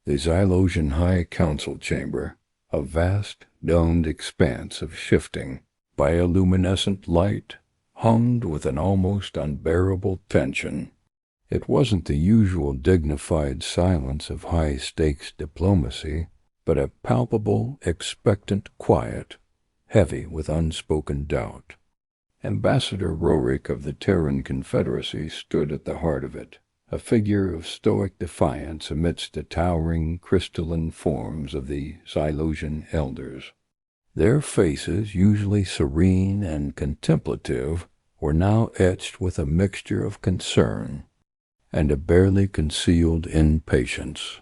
The Xylosian High Council Chamber, a vast, domed expanse of shifting, bioluminescent light, hummed with an almost unbearable tension. It wasn't the usual dignified silence of high-stakes diplomacy, but a palpable, expectant quiet, heavy with unspoken doubt. Ambassador Rorik of the Terran Confederacy stood at the heart of it, a figure of stoic defiance amidst the towering crystalline forms of the Xylosian elders. Their faces, usually serene and contemplative, were now etched with a mixture of concern and a barely concealed impatience.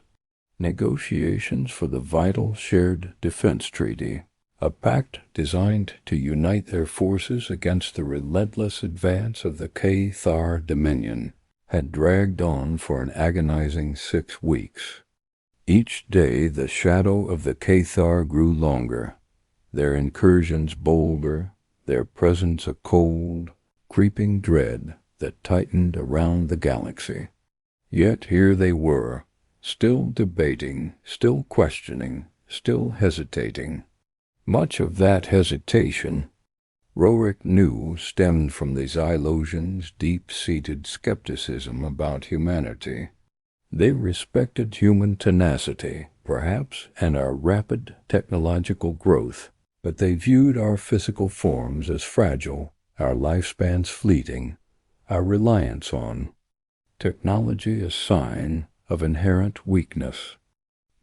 Negotiations for the vital shared defense treaty, a pact designed to unite their forces against the relentless advance of the Cathar Dominion, had dragged on for an agonizing 6 weeks. Each day the shadow of the Cathar grew longer, their incursions bolder, their presence a cold, creeping dread that tightened around the galaxy. Yet here they were, still debating, still questioning, still hesitating. Much of that hesitation, Rorik knew, stemmed from the Xylosians' deep-seated skepticism about humanity. They respected human tenacity, perhaps, and our rapid technological growth, but they viewed our physical forms as fragile, our lifespans fleeting, our reliance on technology a sign of inherent weakness.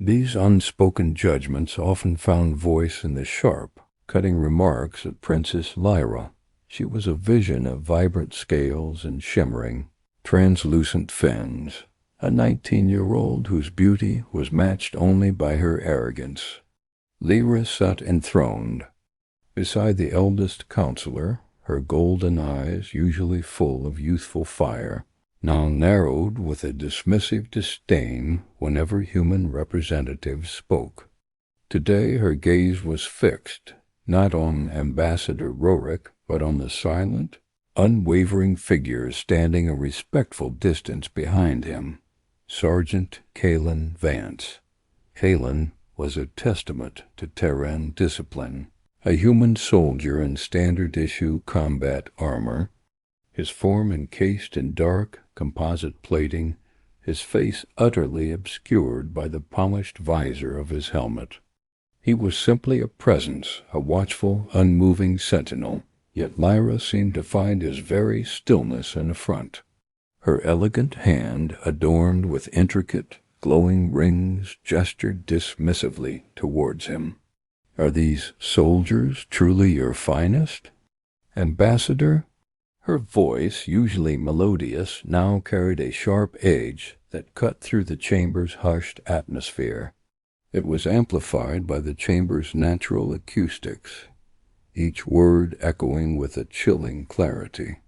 These unspoken judgments often found voice in the sharp, cutting remarks of Princess Lyra. She was a vision of vibrant scales and shimmering, translucent fins, a 19-year-old whose beauty was matched only by her arrogance. Lyra sat enthroned beside the eldest counselor, her golden eyes, usually full of youthful fire, now narrowed with a dismissive disdain whenever human representatives spoke. Today her gaze was fixed, not on Ambassador Rorik, but on the silent, unwavering figure standing a respectful distance behind him, Sergeant Kalen Vance. Kalen was a testament to Terran discipline, a human soldier in standard-issue combat armor, his form encased in dark, composite plating, his face utterly obscured by the polished visor of his helmet. He was simply a presence, a watchful, unmoving sentinel, yet Lyra seemed to find his very stillness an affront. Her elegant hand, adorned with intricate, glowing rings, gestured dismissively towards him. "Are these soldiers truly your finest, Ambassador?" Her voice, usually melodious, now carried a sharp edge that cut through the chamber's hushed atmosphere. It was amplified by the chamber's natural acoustics, each word echoing with a chilling clarity.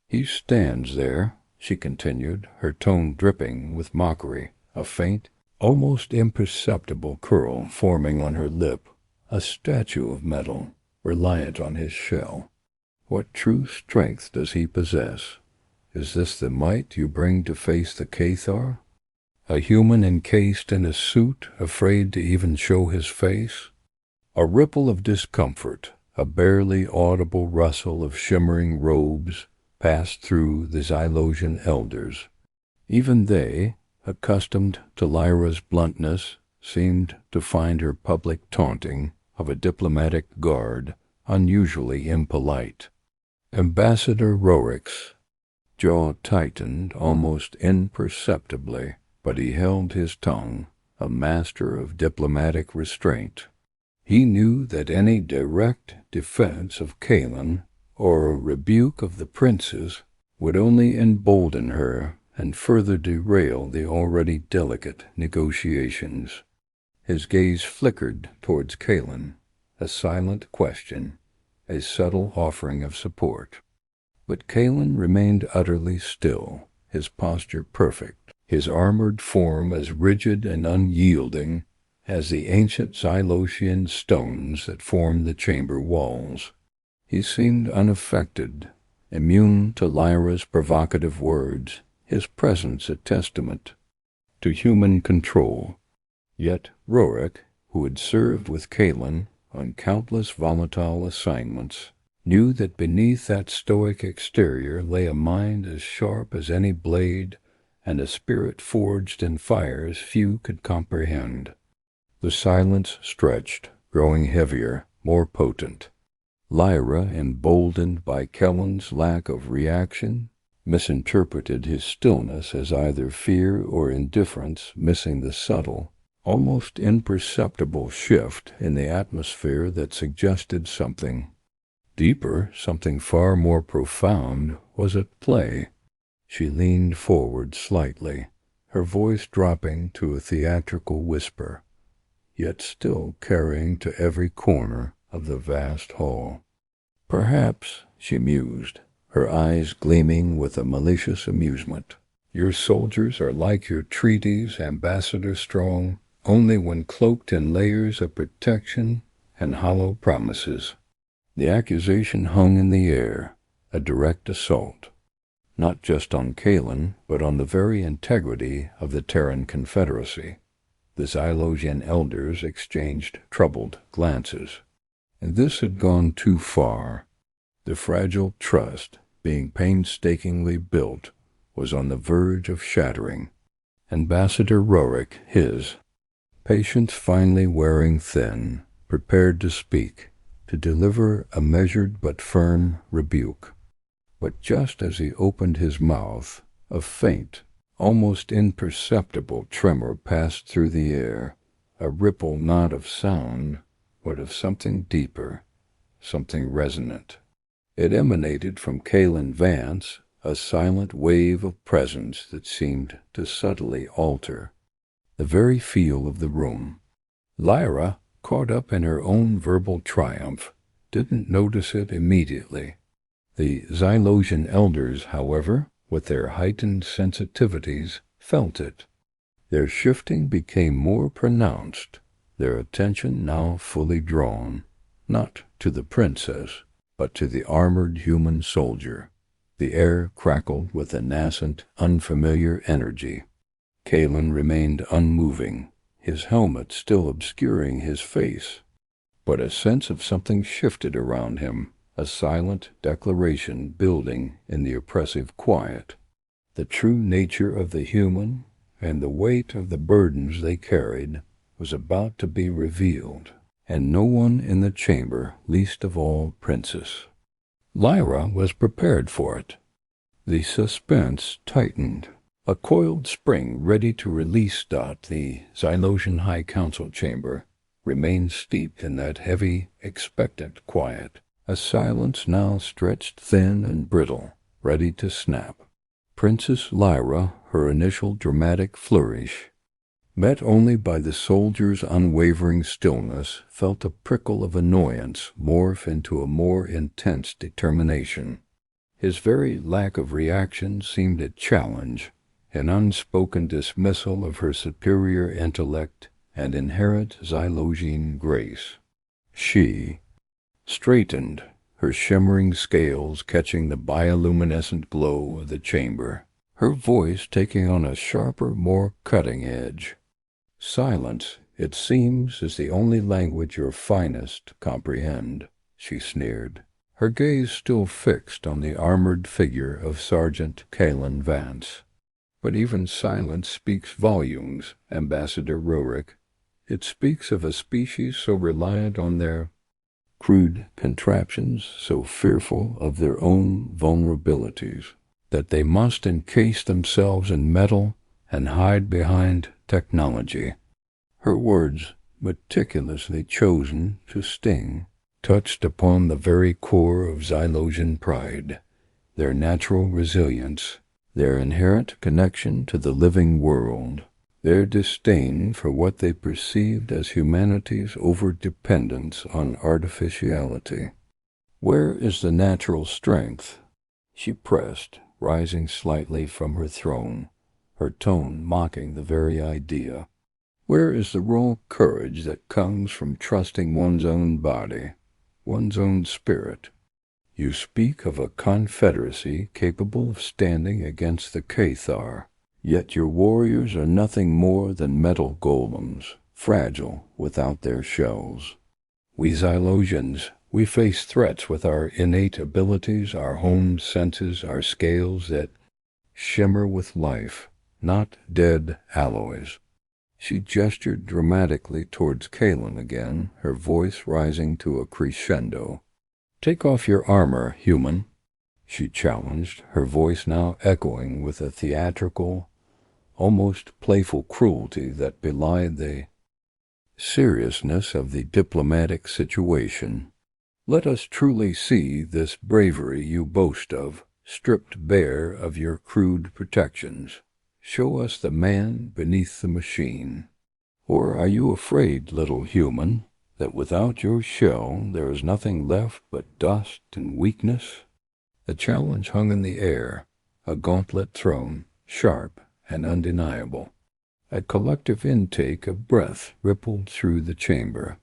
"He stands there," she continued, her tone dripping with mockery, a faint, almost imperceptible curl forming on her lip, a statue of metal, reliant on his shell. "What true strength does he possess? Is this the might you bring to face the Cathar? A human encased in a suit, afraid to even show his face?" A ripple of discomfort, a barely audible rustle of shimmering robes, passed through the Xylosian elders. Even they, accustomed to Lyra's bluntness, seemed to find her public taunting of a diplomatic guard unusually impolite. Ambassador Rorik's jaw tightened almost imperceptibly, but he held his tongue, a master of diplomatic restraint. He knew that any direct defense of Kalen or a rebuke of the princes would only embolden her and further derail the already delicate negotiations. His gaze flickered towards Kalen, a silent question, a subtle offering of support. But Kalen remained utterly still, his posture perfect, his armored form as rigid and unyielding as the ancient Xylosian stones that formed the chamber walls. He seemed unaffected, immune to Lyra's provocative words, his presence a testament to human control. Yet Rorik, who had served with Kalen on countless volatile assignments, knew that beneath that stoic exterior lay a mind as sharp as any blade and a spirit forged in fires few could comprehend. The silence stretched, growing heavier, more potent. Lyra, emboldened by Kellen's lack of reaction, misinterpreted his stillness as either fear or indifference, missing the subtle, almost imperceptible shift in the atmosphere that suggested something deeper, something far more profound, was at play. She leaned forward slightly, her voice dropping to a theatrical whisper, yet still carrying to every corner of the vast hall. Perhaps, she mused, her eyes gleaming with a malicious amusement, your soldiers are like your treaties, Ambassador Strong, only when cloaked in layers of protection and hollow promises. The accusation hung in the air, a direct assault, not just on Kalen, but on the very integrity of the Terran Confederacy. The Xylosian elders exchanged troubled glances. And this had gone too far. The fragile trust, being painstakingly built, was on the verge of shattering. Ambassador Rorik, his patience finally wearing thin, prepared to speak, to deliver a measured but firm rebuke. But just as he opened his mouth, a faint, almost imperceptible tremor passed through the air, a ripple not of sound, but of something deeper, something resonant. It emanated from Kalen Vance, a silent wave of presence that seemed to subtly alter the very feel of the room. Lyra, caught up in her own verbal triumph, didn't notice it immediately. The Xylosian elders, however, with their heightened sensitivities, felt it. Their shifting became more pronounced, their attention now fully drawn, not to the princess, but to the armored human soldier. The air crackled with a nascent, unfamiliar energy. Kalen remained unmoving, his helmet still obscuring his face. But a sense of something shifted around him, a silent declaration building in the oppressive quiet. The true nature of the human and the weight of the burdens they carried was about to be revealed, and no one in the chamber, least of all Princess. Lyra was prepared for it. The suspense tightened. A coiled spring ready to release Dot, the Xylosian High Council chamber, remained steeped in that heavy, expectant quiet, a silence now stretched thin and brittle, ready to snap. Princess Lyra, her initial dramatic flourish, met only by the soldier's unwavering stillness, felt a prickle of annoyance morph into a more intense determination. His very lack of reaction seemed a challenge, an unspoken dismissal of her superior intellect and inherent Xylosian grace. She straightened, her shimmering scales catching the bioluminescent glow of the chamber, her voice taking on a sharper, more cutting edge. Silence, it seems, is the only language your finest comprehend, she sneered, her gaze still fixed on the armored figure of Sergeant Kalen Vance. But even silence speaks volumes, Ambassador Rorik. It speaks of a species so reliant on their crude contraptions, so fearful of their own vulnerabilities, that they must encase themselves in metal and hide behind technology. Her words, meticulously chosen to sting, touched upon the very core of Xylosian pride, their natural resilience, their inherent connection to the living world, their disdain for what they perceived as humanity's overdependence on artificiality. Where is the natural strength? She pressed, rising slightly from her throne, her tone mocking the very idea. Where is the raw courage that comes from trusting one's own body, one's own spirit? You speak of a confederacy capable of standing against the Cathar, yet your warriors are nothing more than metal golems, fragile without their shells. We Xylosians, we face threats with our innate abilities, our honed senses, our scales that shimmer with life, not dead alloys. She gestured dramatically towards Kalen again, her voice rising to a crescendo. "Take off your armor, human," she challenged, her voice now echoing with a theatrical, almost playful cruelty that belied the seriousness of the diplomatic situation. "Let us truly see this bravery you boast of, stripped bare of your crude protections. Show us the man beneath the machine. Or are you afraid, little human, that without your shell there is nothing left but dust and weakness?" The challenge hung in the air, a gauntlet thrown, sharp and undeniable. A collective intake of breath rippled through the chamber.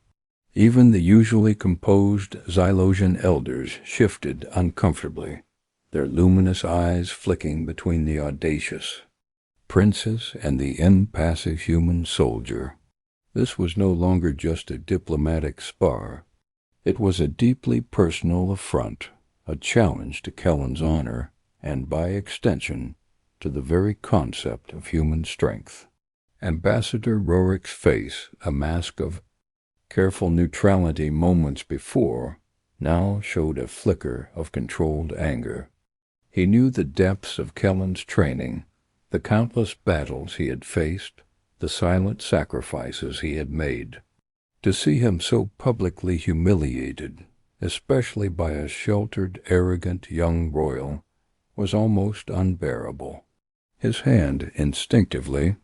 Even the usually composed Xylosian elders shifted uncomfortably, their luminous eyes flicking between the audacious princess and the impassive human soldier. This was no longer just a diplomatic spar. It was a deeply personal affront, a challenge to Kellen's honor, and by extension, to the very concept of human strength. Ambassador Rorik's face, a mask of careful neutrality moments before, now showed a flicker of controlled anger. He knew the depths of Kellen's training, the countless battles he had faced, the silent sacrifices he had made. To see him so publicly humiliated, especially by a sheltered, arrogant young royal, was almost unbearable. His hand instinctively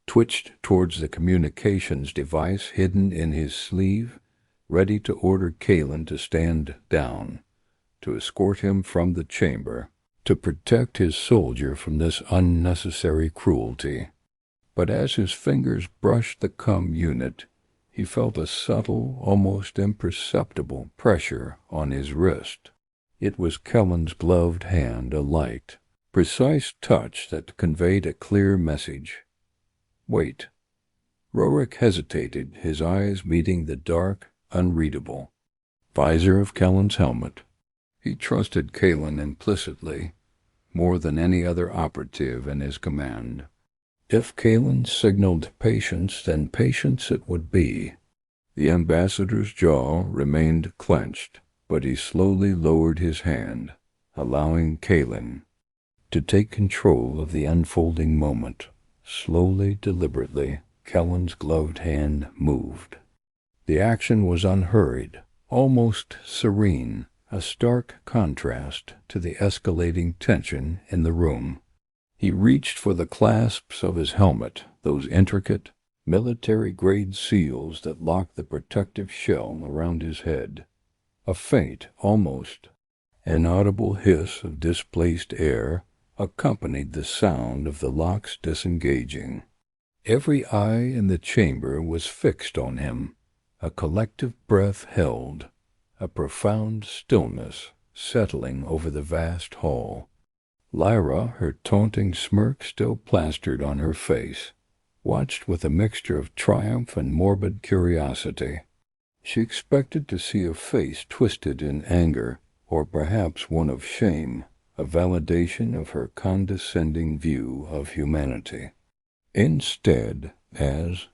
twitched towards the communications device hidden in his sleeve, ready to order Kalen to stand down, to escort him from the chamber, to protect his soldier from this unnecessary cruelty. But as his fingers brushed the unit, he felt a subtle, almost imperceptible pressure on his wrist. It was Kellen's gloved hand, a light, precise touch that conveyed a clear message. "Wait." Rorik hesitated, his eyes meeting the dark, unreadable visor of Kellen's helmet. He trusted Kalen implicitly, more than any other operative in his command. If Kalen signaled patience, then patience it would be. The ambassador's jaw remained clenched, but he slowly lowered his hand, allowing Kalen to take control of the unfolding moment. Slowly, deliberately, Kellen's gloved hand moved. The action was unhurried, almost serene, a stark contrast to the escalating tension in the room. He reached for the clasps of his helmet, those intricate, military-grade seals that locked the protective shell around his head. A faint, almost inaudible hiss of displaced air accompanied the sound of the locks disengaging. Every eye in the chamber was fixed on him. A collective breath held, a profound stillness settling over the vast hall. Lyra, her taunting smirk still plastered on her face, watched with a mixture of triumph and morbid curiosity. She expected to see a face twisted in anger, or perhaps one of shame, a validation of her condescending view of humanity. Instead, as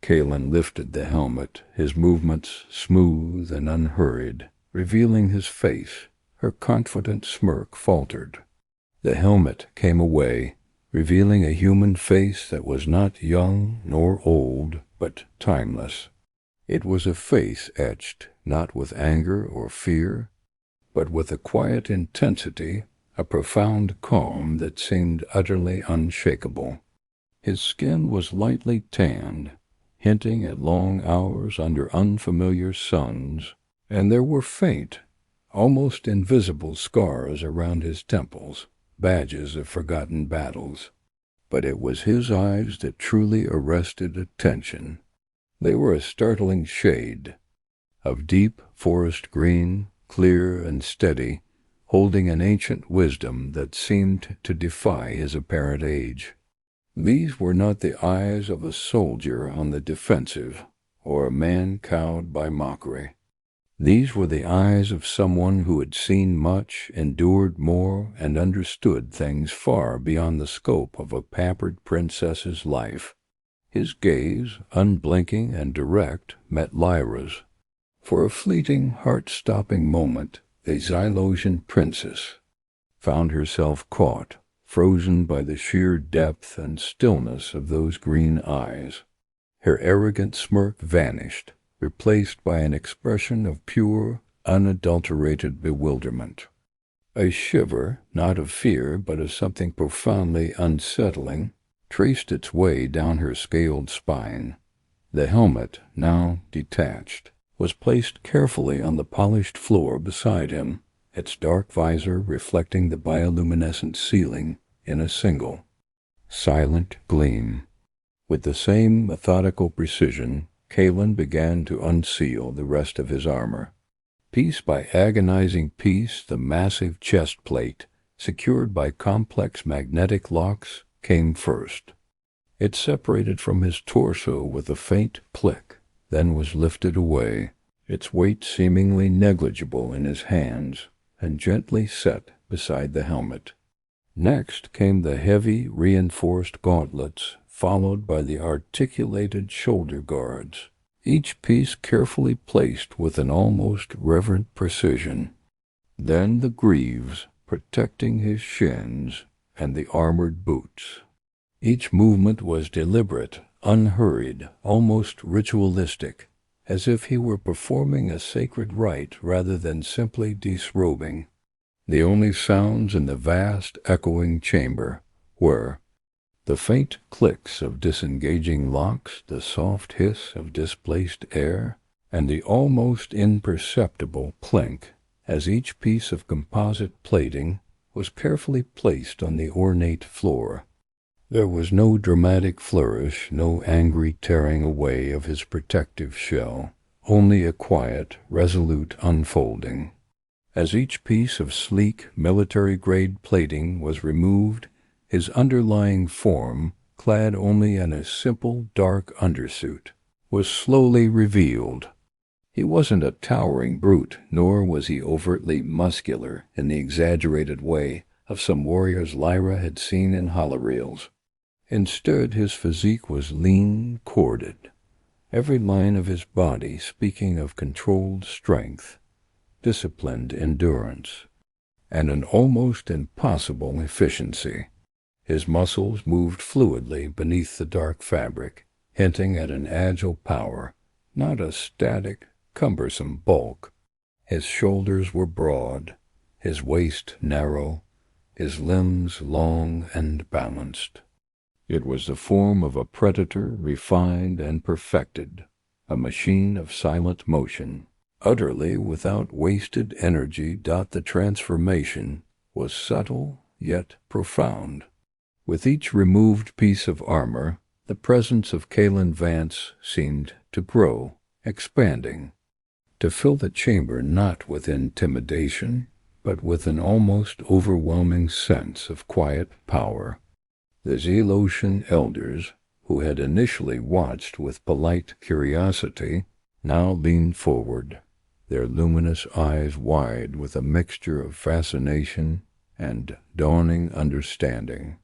Kalen lifted the helmet, his movements smooth and unhurried, revealing his face, her confident smirk faltered. The helmet came away, revealing a human face that was not young nor old, but timeless. It was a face etched not with anger or fear, but with a quiet intensity, a profound calm that seemed utterly unshakable. His skin was lightly tanned, hinting at long hours under unfamiliar suns, and there were faint, almost invisible scars around his temples, badges of forgotten battles. But it was his eyes that truly arrested attention. They were a startling shade of deep forest green, clear and steady, holding an ancient wisdom that seemed to defy his apparent age. These were not the eyes of a soldier on the defensive, or a man cowed by mockery. These were the eyes of someone who had seen much, endured more, and understood things far beyond the scope of a pampered princess's life. His gaze, unblinking and direct, met Lyra's. For a fleeting, heart-stopping moment, the Xylosian princess found herself caught, frozen by the sheer depth and stillness of those green eyes. Her arrogant smirk vanished, replaced by an expression of pure, unadulterated bewilderment. A shiver, not of fear, but of something profoundly unsettling, traced its way down her scaled spine. The helmet, now detached, was placed carefully on the polished floor beside him, its dark visor reflecting the bioluminescent ceiling in a single, silent gleam. With the same methodical precision, Kalen began to unseal the rest of his armor. Piece by agonizing piece, the massive chest plate, secured by complex magnetic locks, came first. It separated from his torso with a faint click, then was lifted away, its weight seemingly negligible in his hands, and gently set beside the helmet. Next came the heavy, reinforced gauntlets, followed by the articulated shoulder guards, each piece carefully placed with an almost reverent precision. Then the greaves, protecting his shins, and the armored boots. Each movement was deliberate, unhurried, almost ritualistic, as if he were performing a sacred rite rather than simply disrobing. The only sounds in the vast, echoing chamber were the faint clicks of disengaging locks, the soft hiss of displaced air, and the almost imperceptible clink as each piece of composite plating was carefully placed on the ornate floor. There was no dramatic flourish, no angry tearing away of his protective shell, only a quiet, resolute unfolding. As each piece of sleek, military-grade plating was removed, his underlying form, clad only in a simple, dark undersuit, was slowly revealed. He wasn't a towering brute, nor was he overtly muscular in the exaggerated way of some warriors Lyra had seen in holoreels. Instead, his physique was lean, corded, every line of his body speaking of controlled strength, disciplined endurance, and an almost impossible efficiency. His muscles moved fluidly beneath the dark fabric, hinting at an agile power, not a static, cumbersome bulk. His shoulders were broad, his waist narrow, his limbs long and balanced. It was the form of a predator refined and perfected, a machine of silent motion, utterly without wasted energy. The transformation was subtle yet profound. With each removed piece of armor, the presence of Kalen Vance seemed to grow, expanding, to fill the chamber not with intimidation, but with an almost overwhelming sense of quiet power. The Xylosian elders, who had initially watched with polite curiosity, now leaned forward, their luminous eyes wide with a mixture of fascination and dawning understanding.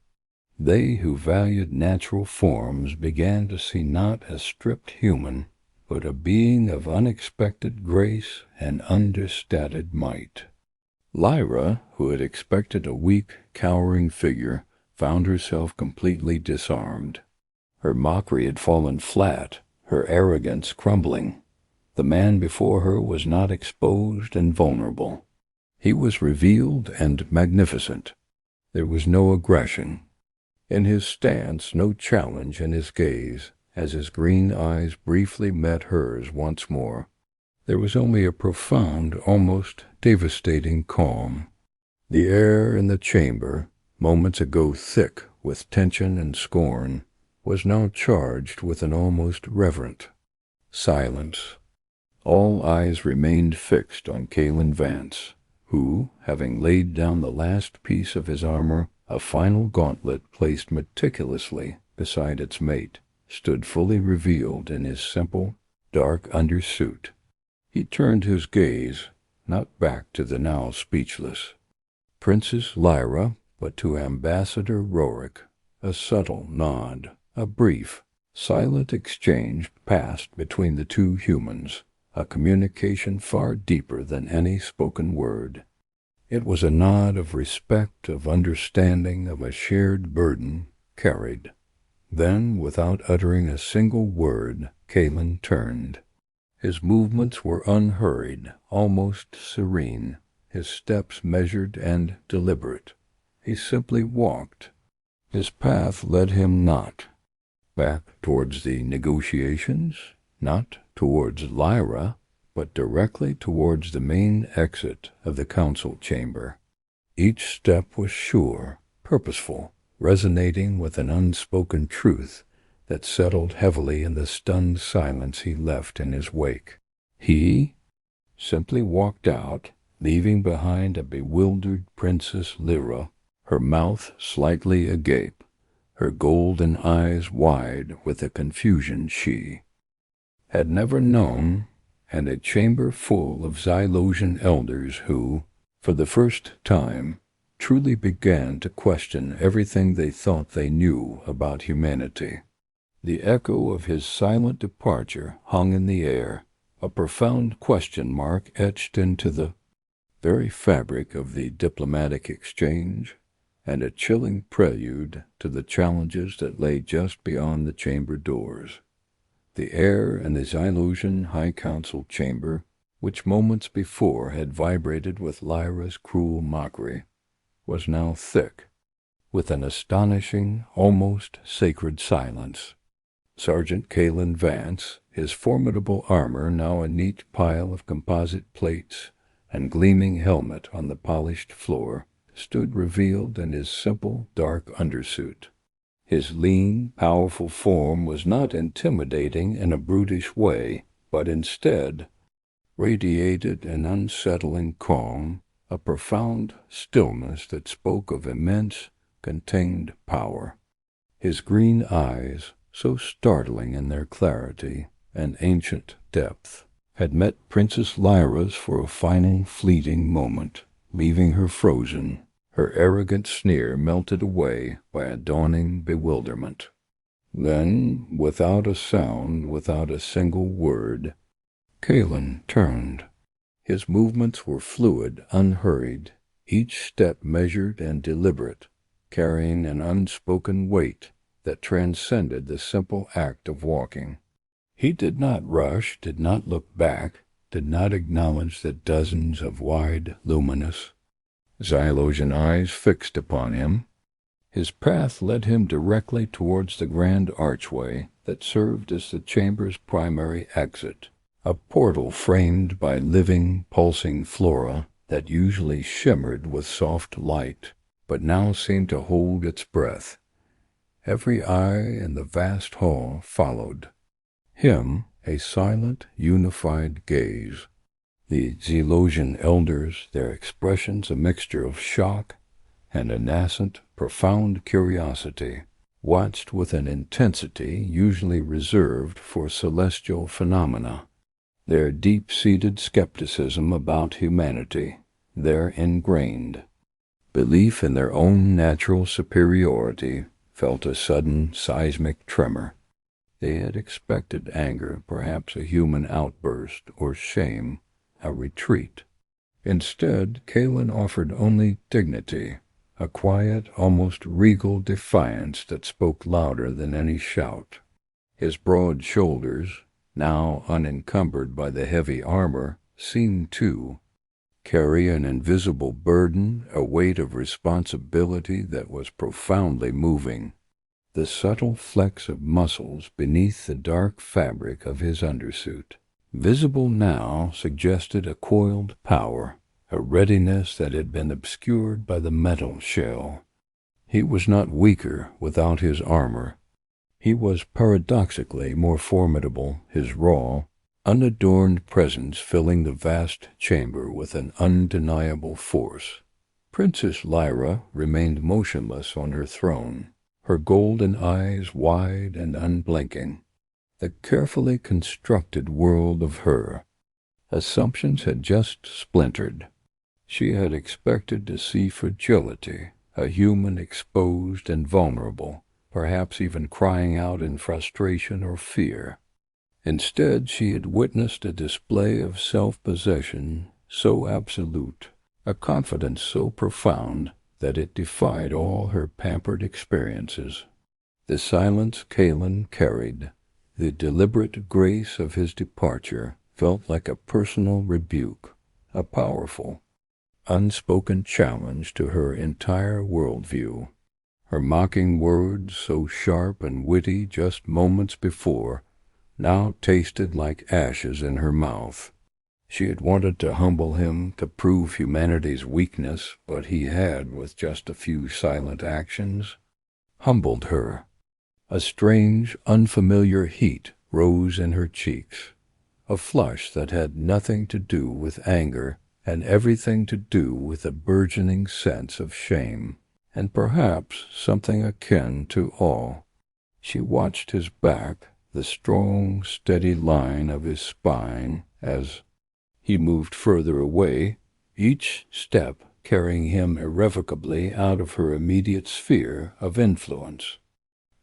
They who valued natural forms began to see not a stripped human, but a being of unexpected grace and understated might. Lyra, who had expected a weak, cowering figure, found herself completely disarmed. Her mockery had fallen flat, her arrogance crumbling. The man before her was not exposed and vulnerable. He was revealed and magnificent. There was no aggression. In his stance, no challenge in his gaze, as his green eyes briefly met hers once more. There was only a profound, almost devastating calm. The air in the chamber, moments ago thick with tension and scorn, was now charged with an almost reverent silence. All eyes remained fixed on Kalen Vance, who, having laid down the last piece of his armor, a final gauntlet placed meticulously beside its mate, stood fully revealed in his simple, dark undersuit. He turned his gaze, not back to the now speechless Princess Lyra, but to Ambassador Rorick. A subtle nod, a brief, silent exchange passed between the two humans, a communication far deeper than any spoken word. It was a nod of respect, of understanding, of a shared burden carried. Then, without uttering a single word, Kalen turned. His movements were unhurried, almost serene, his steps measured and deliberate. He simply walked. His path led him not back towards the negotiations, not towards Lyra, but directly towards the main exit of the council chamber. Each step was sure, purposeful, resonating with an unspoken truth that settled heavily in the stunned silence he left in his wake. He simply walked out, leaving behind a bewildered Princess Lyra, her mouth slightly agape, her golden eyes wide with a confusion she had never known, and a chamber full of Xylosian elders who, for the first time, truly began to question everything they thought they knew about humanity. The echo of his silent departure hung in the air, a profound question mark etched into the very fabric of the diplomatic exchange, and a chilling prelude to the challenges that lay just beyond the chamber doors. The air in the Xylosian High Council chamber, which moments before had vibrated with Lyra's cruel mockery, was now thick with an astonishing, almost sacred silence. Sergeant Kalen Vance, his formidable armor now a neat pile of composite plates and gleaming helmet on the polished floor, stood revealed in his simple, dark undersuit. His lean, powerful form was not intimidating in a brutish way, but instead radiated an unsettling calm, a profound stillness that spoke of immense, contained power. His green eyes, so startling in their clarity and ancient depth, had met Princess Lyra's for a final fleeting moment, leaving her frozen, her arrogant sneer melted away by a dawning bewilderment. Then, without a sound, without a single word, Kalen turned. His movements were fluid, unhurried, each step measured and deliberate, carrying an unspoken weight that transcended the simple act of walking. He did not rush, did not look back, did not acknowledge the dozens of wide, luminous Xylosian eyes fixed upon him. His path led him directly towards the grand archway that served as the chamber's primary exit, a portal framed by living, pulsing flora that usually shimmered with soft light, but now seemed to hold its breath. Every eye in the vast hall followed him, a silent, unified gaze. The Xylosian elders, their expressions a mixture of shock and a nascent, profound curiosity, watched with an intensity usually reserved for celestial phenomena. Their deep-seated skepticism about humanity, their ingrained belief in their own natural superiority, felt a sudden seismic tremor. They had expected anger, perhaps a human outburst, or shame, a retreat. Instead, Kalen offered only dignity, a quiet, almost regal defiance that spoke louder than any shout. His broad shoulders, now unencumbered by the heavy armor, seemed to carry an invisible burden, a weight of responsibility that was profoundly moving. The subtle flecks of muscles beneath the dark fabric of his undersuit, visible now, suggested a coiled power, a readiness that had been obscured by the metal shell. He was not weaker without his armor. He was paradoxically more formidable, his raw, unadorned presence filling the vast chamber with an undeniable force. Princess Lyra remained motionless on her throne, her golden eyes wide and unblinking. The carefully constructed world of her assumptions had just splintered. She had expected to see fragility, a human exposed and vulnerable, perhaps even crying out in frustration or fear. Instead, she had witnessed a display of self-possession so absolute, a confidence so profound, that it defied all her pampered experiences. The silence Callan carried, the deliberate grace of his departure, felt like a personal rebuke, a powerful, unspoken challenge to her entire worldview. Her mocking words, so sharp and witty just moments before, now tasted like ashes in her mouth. She had wanted to humble him, to prove humanity's weakness, but he had, with just a few silent actions, humbled her. A strange, unfamiliar heat rose in her cheeks, a flush that had nothing to do with anger and everything to do with a burgeoning sense of shame, and perhaps something akin to awe. She watched his back, the strong, steady line of his spine, as he moved further away, each step carrying him irrevocably out of her immediate sphere of influence.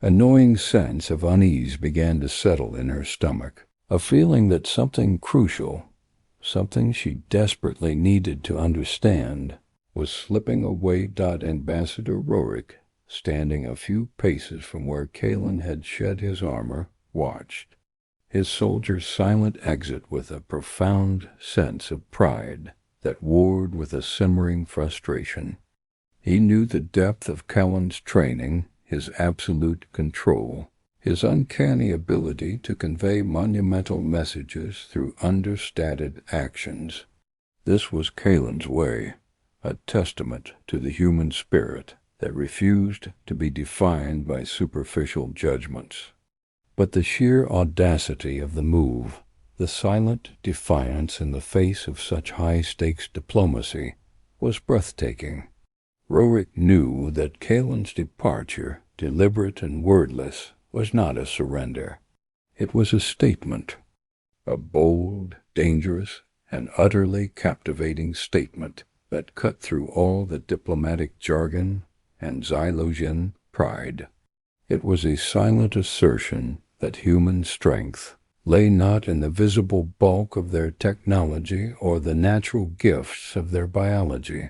A gnawing sense of unease began to settle in her stomach, a feeling that something crucial, something she desperately needed to understand, was slipping away. Ambassador Rorick, standing a few paces from where Callan had shed his armor, watched his soldier's silent exit with a profound sense of pride that warred with a simmering frustration. He knew the depth of Callan's training, his absolute control, his uncanny ability to convey monumental messages through understated actions. This was Callan's way, a testament to the human spirit that refused to be defined by superficial judgments. But the sheer audacity of the move, the silent defiance in the face of such high-stakes diplomacy, was breathtaking. Rorick knew that Callan's departure, deliberate and wordless, was not a surrender. It was a statement, a bold, dangerous, and utterly captivating statement that cut through all the diplomatic jargon and Xylogian pride. It was a silent assertion that human strength lay not in the visible bulk of their technology or the natural gifts of their biology,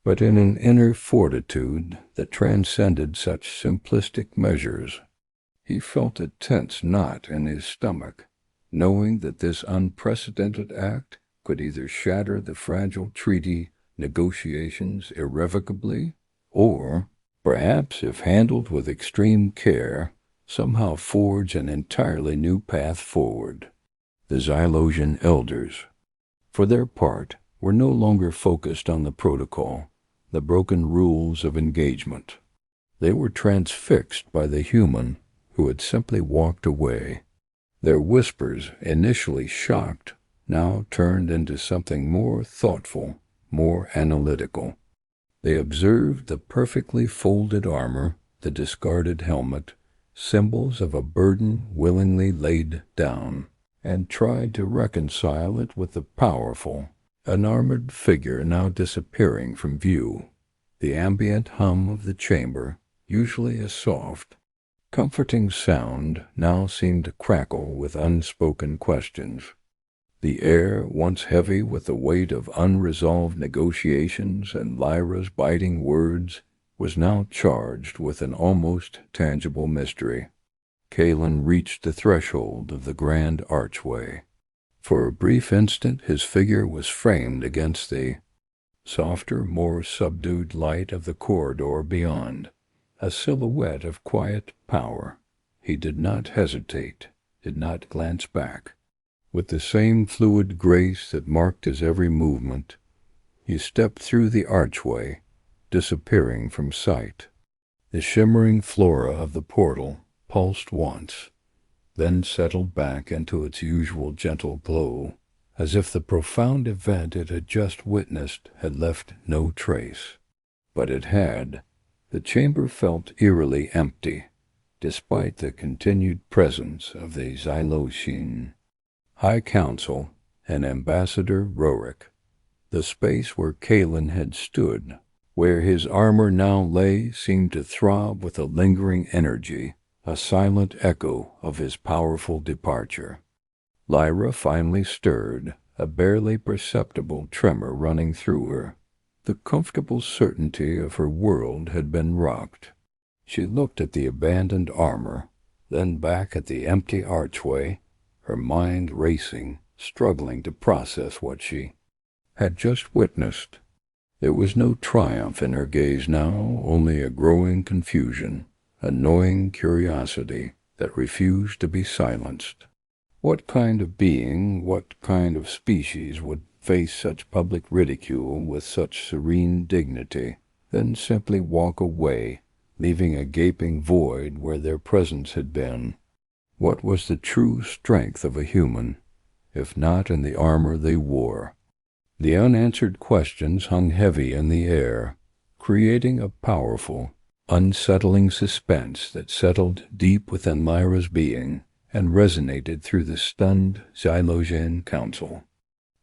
but in an inner fortitude that transcended such simplistic measures. He felt a tense knot in his stomach, knowing that this unprecedented act could either shatter the fragile treaty negotiations irrevocably, or, perhaps if handled with extreme care, somehow forge an entirely new path forward. The Xylosian elders, for their part, were no longer focused on the protocol, the broken rules of engagement. They were transfixed by the human who had simply walked away. Their whispers, initially shocked, now turned into something more thoughtful, more analytical. They observed the perfectly folded armor, the discarded helmet, symbols of a burden willingly laid down, and tried to reconcile it with the powerful, unarmored figure now disappearing from view. The ambient hum of the chamber, usually a soft, comforting sound, now seemed to crackle with unspoken questions. The air, once heavy with the weight of unresolved negotiations and Lyra's biting words, was now charged with an almost tangible mystery. Callan reached the threshold of the grand archway. For a brief instant his figure was framed against the softer, more subdued light of the corridor beyond, a silhouette of quiet power. He did not hesitate, did not glance back. With the same fluid grace that marked his every movement, he stepped through the archway, disappearing from sight. The shimmering flora of the portal pulsed once, then settled back into its usual gentle glow, as if the profound event it had just witnessed had left no trace. But it had. The chamber felt eerily empty, despite the continued presence of the Xyloshin, High Council, and Ambassador Rorik. The space where Kalen had stood, where his armor now lay, seemed to throb with a lingering energy, a silent echo of his powerful departure. Lyra finally stirred, a barely perceptible tremor running through her. The comfortable certainty of her world had been rocked. She looked at the abandoned armor, then back at the empty archway, her mind racing, struggling to process what she had just witnessed. There was no triumph in her gaze now, only a growing confusion, a gnawing curiosity that refused to be silenced. What kind of being, what kind of species would face such public ridicule with such serene dignity, then simply walk away, leaving a gaping void where their presence had been? What was the true strength of a human, if not in the armor they wore? The unanswered questions hung heavy in the air, creating a powerful, unsettling suspense that settled deep within Lyra's being and resonated through the stunned Xylosian Council.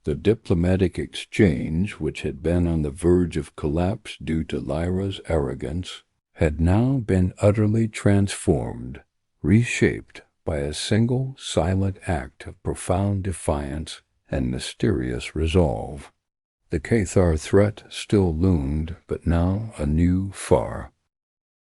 The diplomatic exchange, which had been on the verge of collapse due to Lyra's arrogance, had now been utterly transformed, reshaped by a single silent act of profound defiance and mysterious resolve. The Cathar threat still loomed, but now a new, far